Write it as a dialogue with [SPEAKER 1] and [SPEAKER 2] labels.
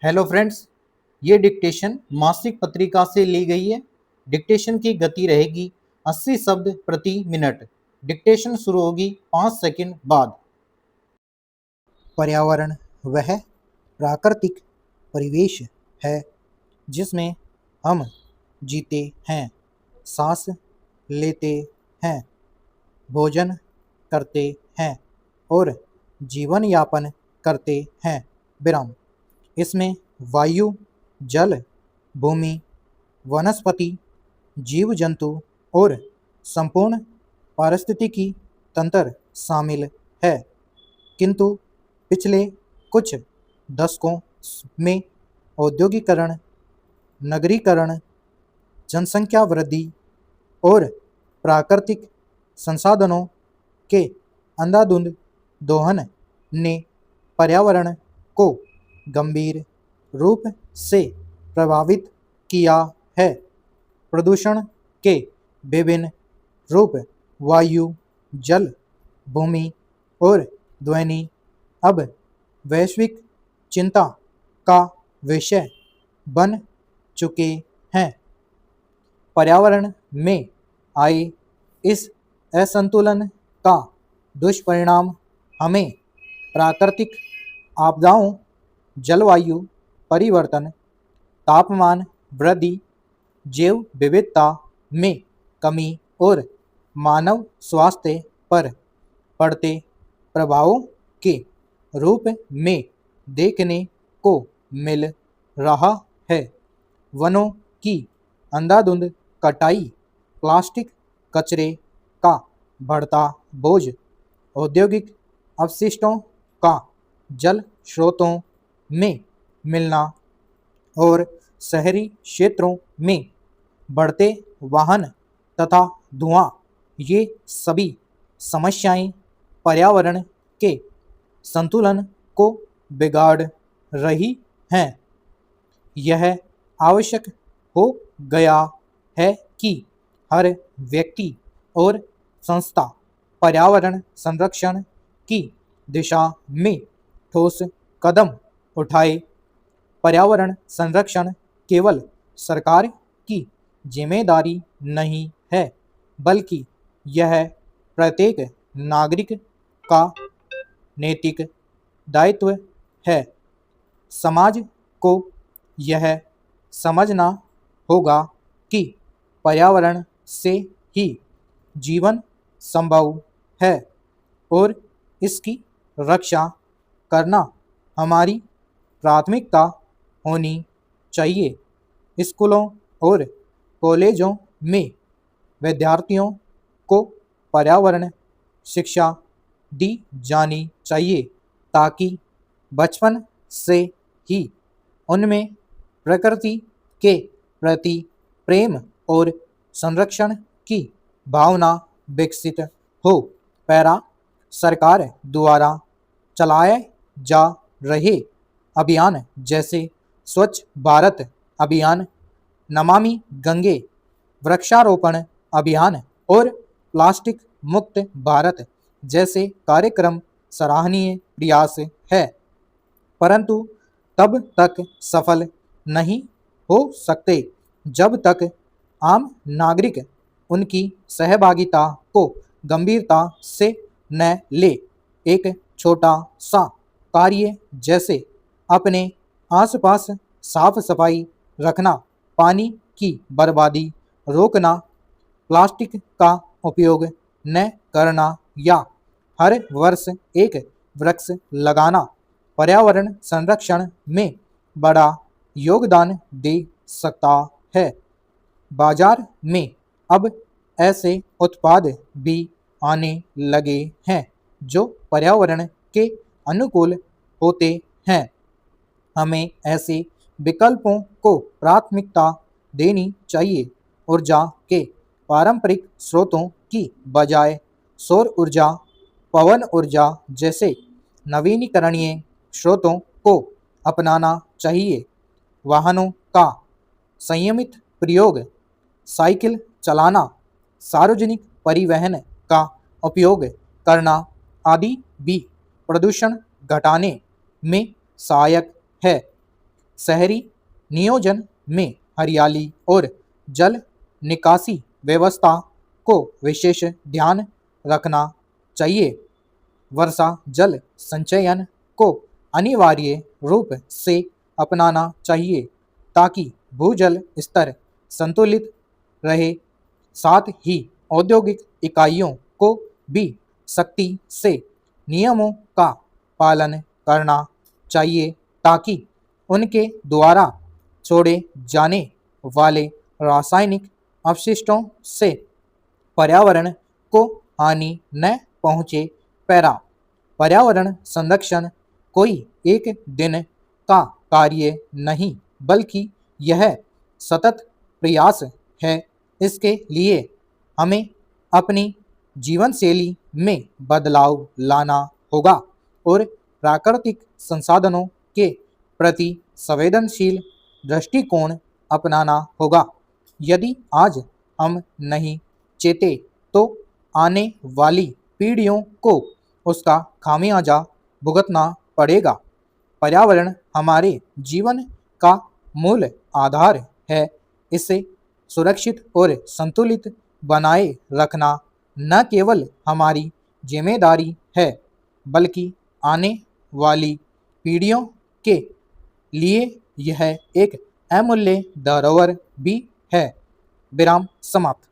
[SPEAKER 1] Hello friends, ये dictation मासिक पत्रिका से ली गई है। डिक्टेशन की गति रहेगी 80 शब्द प्रति मिनट। डिक्टेशन शुरू होगी 5 सेकंड बाद।
[SPEAKER 2] पर्यावरण वह प्राकृतिक परिवेश है जिसमें हम जीते हैं, सांस लेते हैं, भोजन करते हैं और जीवन यापन करते हैं। विराम। इसमें वायु, जल, भूमि, वनस्पति, जीव जंतु और संपूर्ण पारिस्थितिकी तंत्र शामिल है। किंतु पिछले कुछ दशकों में औद्योगिकरण, नगरीकरण, जनसंख्या वृद्धि और प्राकृतिक संसाधनों के अंधाधुंध दोहन ने पर्यावरण को गंभीर रूप से प्रभावित किया है। प्रदूषण के विभिन्न रूप वायु, जल, भूमि और ध्वनि अब वैश्विक चिंता का विषय बन चुके हैं। पर्यावरण में आए इस असंतुलन का दुष्परिणाम हमें प्राकृतिक आपदाओं, जलवायु परिवर्तन, तापमान वृद्धि, जैव विविधता में कमी और मानव स्वास्थ्य पर पड़ते प्रभावों के रूप में देखने को मिल रहा है। वनों की अंधाधुंध कटाई, प्लास्टिक कचरे का बढ़ता बोझ, औद्योगिक अपशिष्टों का जल स्रोतों में मिलना और शहरी क्षेत्रों में बढ़ते वाहन तथा धुआं, ये सभी समस्याएं पर्यावरण के संतुलन को बिगाड़ रही हैं। यह आवश्यक हो गया है कि हर व्यक्ति और संस्था पर्यावरण संरक्षण की दिशा में ठोस कदम उठाए। पर्यावरण संरक्षण केवल सरकार की जिम्मेदारी नहीं है, बल्कि यह प्रत्येक नागरिक का नैतिक दायित्व है। समाज को यह समझना होगा कि पर्यावरण से ही जीवन संभव है और इसकी रक्षा करना हमारी प्राथमिकता होनी चाहिए। स्कूलों और कॉलेजों में विद्यार्थियों को पर्यावरण शिक्षा दी जानी चाहिए ताकि बचपन से ही उनमें प्रकृति के प्रति प्रेम और संरक्षण की भावना विकसित हो। पैरा सरकार द्वारा चलाए जा रहे अभियान जैसे स्वच्छ भारत अभियान, नमामि गंगे, वृक्षारोपण अभियान और प्लास्टिक मुक्त भारत जैसे कार्यक्रम सराहनीय प्रयास है, परंतु तब तक सफल नहीं हो सकते जब तक आम नागरिक उनकी सहभागिता को गंभीरता से न ले। एक छोटा सा कार्य जैसे अपने आसपास साफ सफाई रखना, पानी की बर्बादी रोकना, प्लास्टिक का उपयोग न करना या हर वर्ष एक वृक्ष लगाना पर्यावरण संरक्षण में बड़ा योगदान दे सकता है। बाजार में अब ऐसे उत्पाद भी आने लगे हैं जो पर्यावरण के अनुकूल होते हैं। हमें ऐसे विकल्पों को प्राथमिकता देनी चाहिए। ऊर्जा के पारंपरिक स्रोतों की बजाय सौर ऊर्जा, पवन ऊर्जा जैसे नवीनीकरणीय स्रोतों को अपनाना चाहिए। वाहनों का संयमित प्रयोग, साइकिल चलाना, सार्वजनिक परिवहन का उपयोग करना आदि भी प्रदूषण घटाने में सहायक है। शहरी नियोजन में हरियाली और जल निकासी व्यवस्था को विशेष ध्यान रखना चाहिए। वर्षा जल संचयन को अनिवार्य रूप से अपनाना चाहिए ताकि भूजल स्तर संतुलित रहे। साथ ही औद्योगिक इकाइयों को भी सख्ती से नियमों का पालन करना चाहिए ताकि उनके द्वारा छोड़े जाने वाले रासायनिक अपशिष्टों से पर्यावरण को हानि न पहुँचे। पैरा पर्यावरण संरक्षण कोई एक दिन का कार्य नहीं बल्कि यह सतत प्रयास है। इसके लिए हमें अपनी जीवन शैली में बदलाव लाना होगा और प्राकृतिक संसाधनों के प्रति संवेदनशील दृष्टिकोण अपनाना होगा। यदि आज हम नहीं चेते तो आने वाली पीढ़ियों को उसका खामियाजा भुगतना पड़ेगा। पर्यावरण हमारे जीवन का मूल आधार है। इसे सुरक्षित और संतुलित बनाए रखना न केवल हमारी जिम्मेदारी है बल्कि आने वाली पीढ़ियों के लिए यह एक अमूल्य धरोहर भी है। विराम समाप्त।